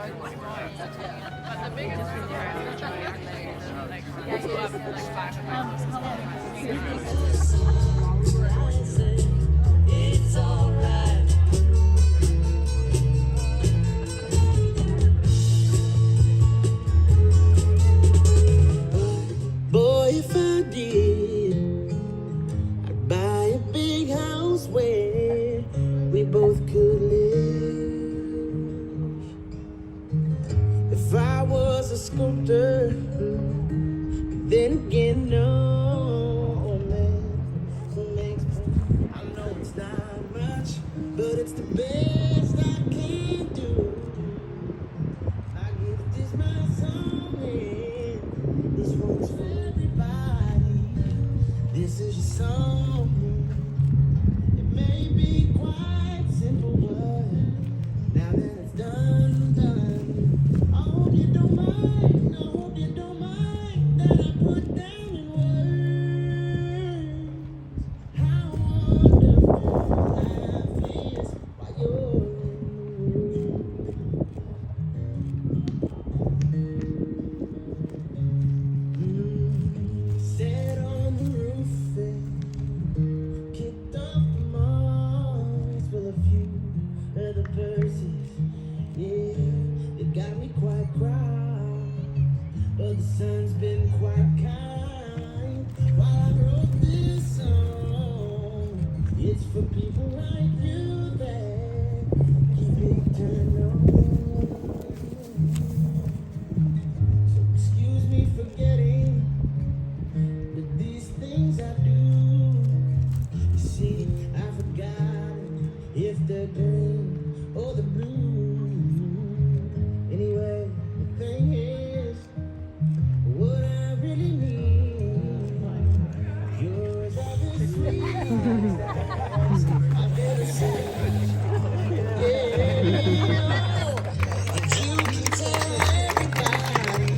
But the biggest surprise was like blew up like 5 of It's alright. Boy, if I did, I'd buy a big house where we both could live. If I was a sculptor, then again, no man who makes. I know it's not much, but it's the best I can do. I give this my song, and this one's for everybody. This is your song. It may be quite simple, but now that it's done, I hope you don't mind. I hope you don't mind that I put down in words how wonderful life is while you're sat on the roof and kicked off the moss with a few other purses. Yeah, it got me quite cross, but the sun's been quite kind while I wrote this song. It's for people like you that keep it turned on. So excuse me for getting, but these things I do. You see, I forgot if the green or the blue. Anyway, the thing is, what I really need, yours are the sweetest I've ever seen. Yeah, but you can tell everybody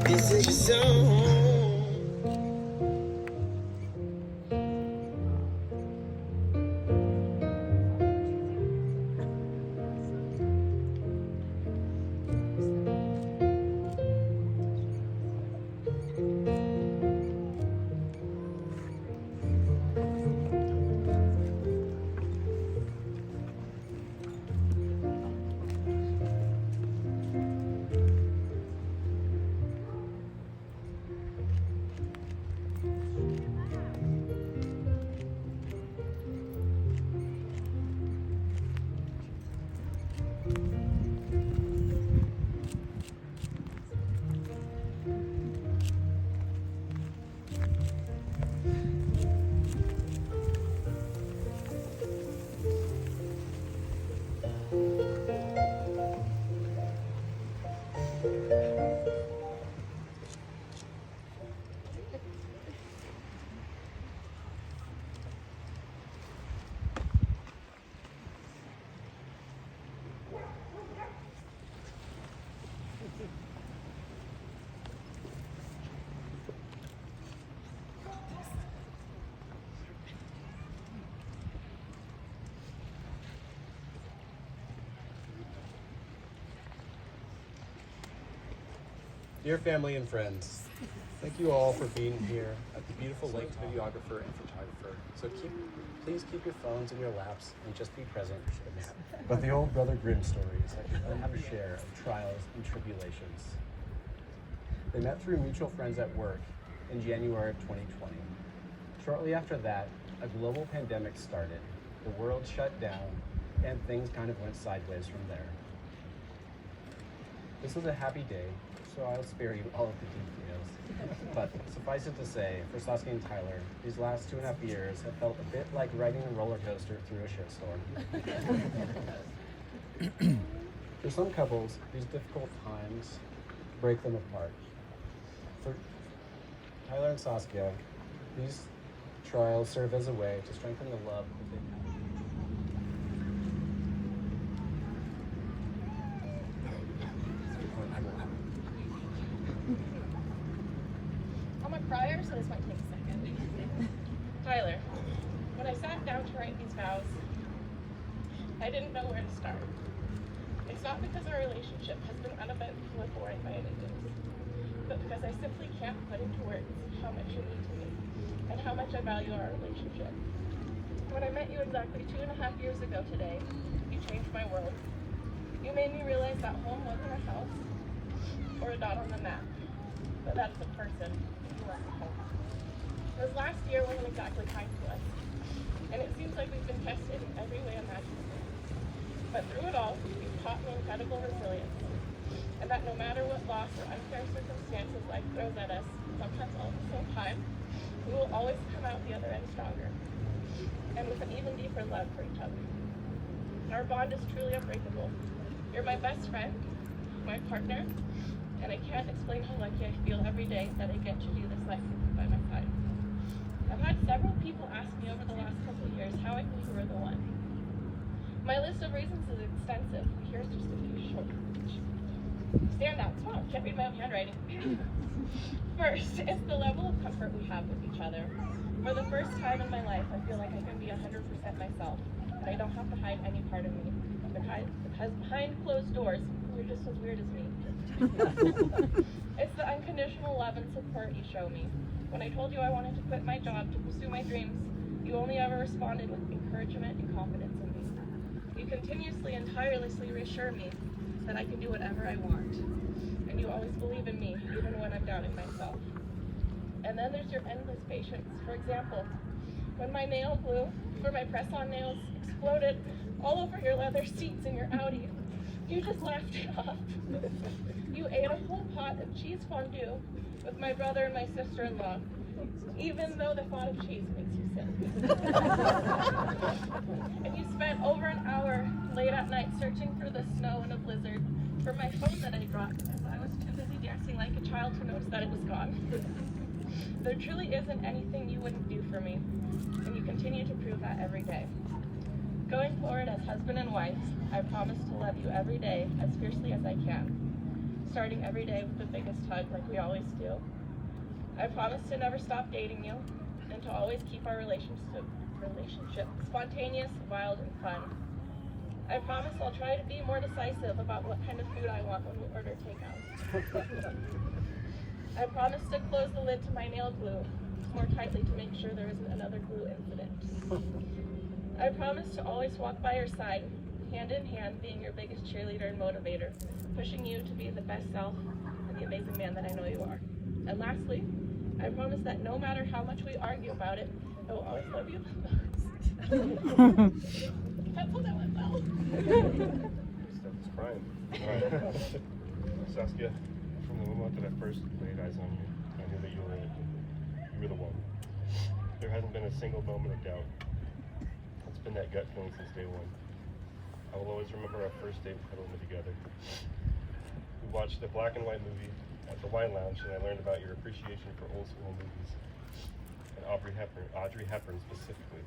this is your song. Dear family and friends, thank you all for being here at the beautiful lake videographer and photographer. So please keep your phones in your laps and just be present. But the old Brother Grimm stories that can have a share of trials and tribulations. They met through mutual friends at work in January of 2020. Shortly after that, a global pandemic started. The world shut down and things kind of went sideways from there. This was a happy day, so I'll spare you all of the details. But suffice it to say, for Saskia and Tyler, these last 2.5 years have felt a bit like riding a roller coaster through a shitstorm. For some couples, these difficult times break them apart. For Tyler and Saskia, these trials serve as a way to strengthen the love that they have. I'm a crier, so this might take a second. Tyler, when I sat down to write these vows, I didn't know where to start. I It's not because our relationship has been uneventful or boring by any means, but because I simply can't put into words how much you mean to me and how much I value our relationship. When I met you exactly 2.5 years ago today, you changed my world. You made me realize that home wasn't a house or a dot on the map, but that it's a person who left home. This last year wasn't exactly kind to us, and it seems like we've been tested in every way imaginable. But through it all, you've taught me incredible resilience, and that no matter what loss or unfair circumstances life throws at us, sometimes all at the same time, we will always come out the other end stronger, and with an even deeper love for each other. Our bond is truly unbreakable. You're my best friend, my partner, and I can't explain how lucky I feel every day that I get to do this life with you by my side. I've had several people ask me over the last couple of years how I knew you were the one. My list of reasons is extensive. Here's just a few short. Stand out. Come on, can't read my own handwriting. First, it's the level of comfort we have with each other. For the first time in my life, I feel like I can be 100% myself, and I don't have to hide any part of me. Because behind closed doors, you're just as weird as me. It's the unconditional love and support you show me. When I told you I wanted to quit my job to pursue my dreams, you only ever responded with encouragement and confidence in me. You continuously and tirelessly reassure me that I can do whatever I want. And you always believe in me, even when I'm doubting myself. And then there's your endless patience. For example, when my nail glue for my press-on nails exploded all over your leather seats in your Audi, you just laughed it off. You ate a whole pot of cheese fondue with my brother and my sister-in-law, even though the thought of cheese makes you sick. And you spent over an hour late at night searching through the snow in a blizzard for my phone that I dropped because I was too busy dancing like a child to notice that it was gone. There truly isn't anything you wouldn't do for me, and you continue to prove that every day. Going forward as husband and wife, I promise to love you every day as fiercely as I can, starting every day with the biggest hug like we always do. I promise to never stop dating you and to always keep our relationship spontaneous, wild, and fun. I promise I'll try to be more decisive about what kind of food I want when we order takeout. I promise to close the lid to my nail glue more tightly to make sure there isn't another glue incident. I promise to always walk by your side, hand in hand, being your biggest cheerleader and motivator, pushing you to be the best self and the amazing man that I know you are. And lastly, I promise that no matter how much we argue about it, I will always love you the most. I thought that went well. Steph is crying. All right. Saskia, from the moment that I first laid eyes on you, I knew that you were the one. There hasn't been a single moment of doubt. It's been that gut feeling since day one. I will always remember our first date cuddling together. We watched a black and white movie at the wine lounge, and I learned about your appreciation for old school movies, and Audrey Hepburn specifically.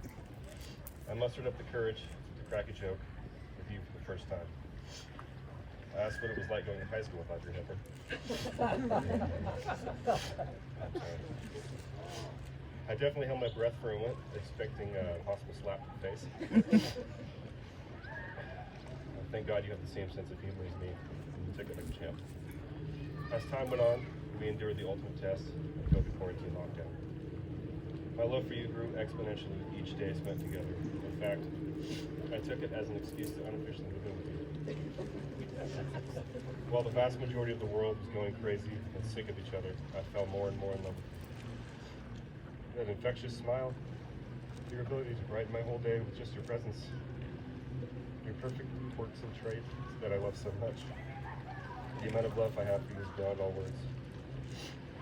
I mustered up the courage to crack a joke with you for the first time. I asked what it was like going to high school with Audrey Hepburn. I'm sorry. I definitely held my breath for a moment, expecting a hospital slap to the face. Thank God you have the same sense of humor as me, and you took it like a champ. As time went on, we endured the ultimate test of COVID quarantine lockdown. My love for you grew exponentially each day spent together. In fact, I took it as an excuse to unofficially move in with you. While the vast majority of the world was going crazy and sick of each other, I fell more and more in love with you. That infectious smile, your ability to brighten my whole day with just your presence, your perfect quirks and traits that I love so much. The amount of love I have for you is beyond all words.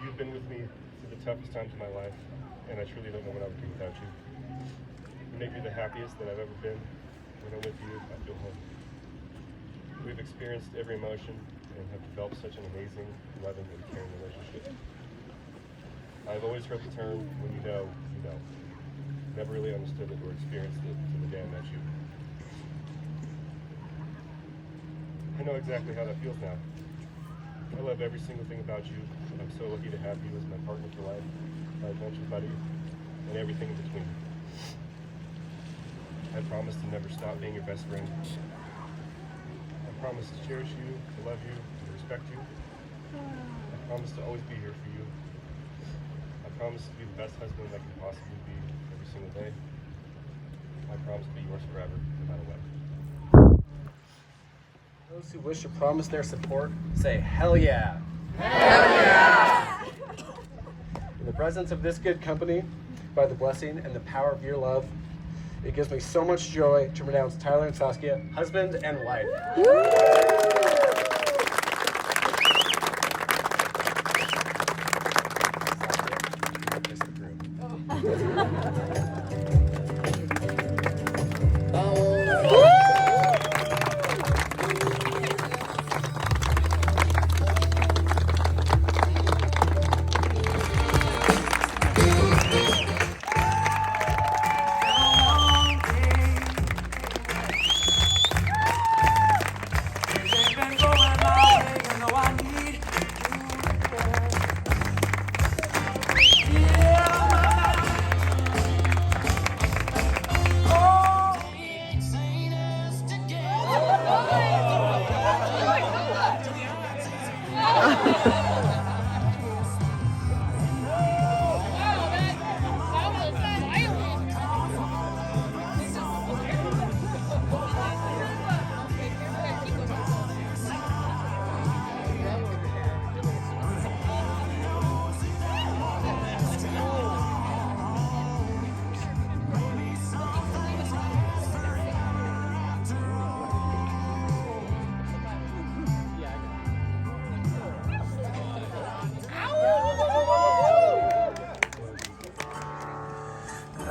You've been with me through the toughest times of my life, and I truly don't know what I would do without you. You make me the happiest that I've ever been. When I'm with you, I feel home. We've experienced every emotion and have developed such an amazing, loving, and caring relationship. I've always heard the term, when you know, you know. Never really understood it or experienced it until the day I met you. I know exactly how that feels now. I love every single thing about you, and I'm so lucky to have you as my partner for life, my adventure buddy, and everything in between. I promise to never stop being your best friend. I promise to cherish you, to love you, to respect you. I promise to always be here for you. I promise to be the best husband I can possibly be every single day. I promise to be yours forever, no matter what. Those who wish to promise their support, say hell yeah. Hell yeah! In the presence of this good company, by the blessing and the power of your love, it gives me so much joy to pronounce Tyler and Saskia husband and wife.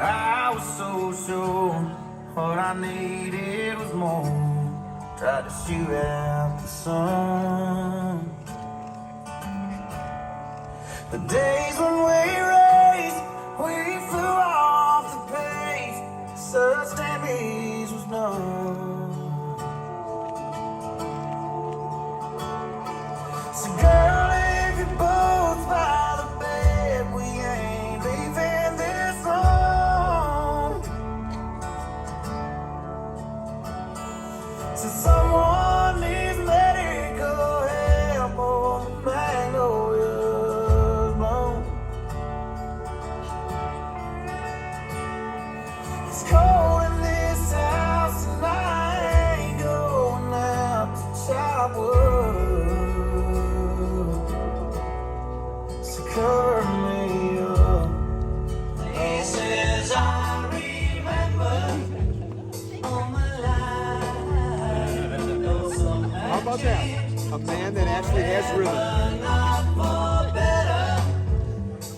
I was so sure what I needed was more. Tried to shoot out the sun. The days when we raced, we flew off the pace. Such damage was none. So girl, if you're both by the bed, we ain't leaving this home. So someone needs medical help on the Magnolia's blown. It's cold in this house and I ain't going out to chop wood. So cover me up. This is I remember all my life. How about that? A man that actually has rhythm. Not for better.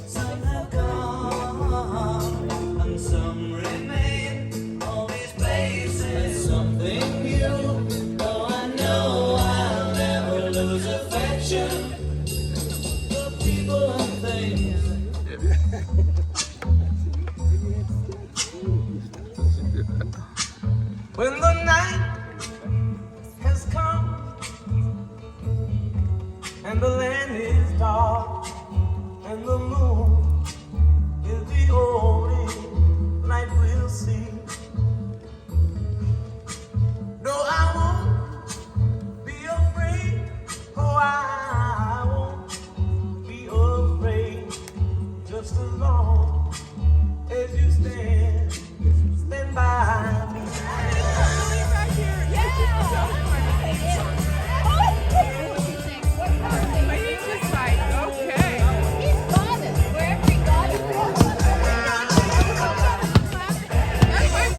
Some have gone and some remain. All these places, something new. Though I know I'll never lose affection for people and things. When the night has come and the land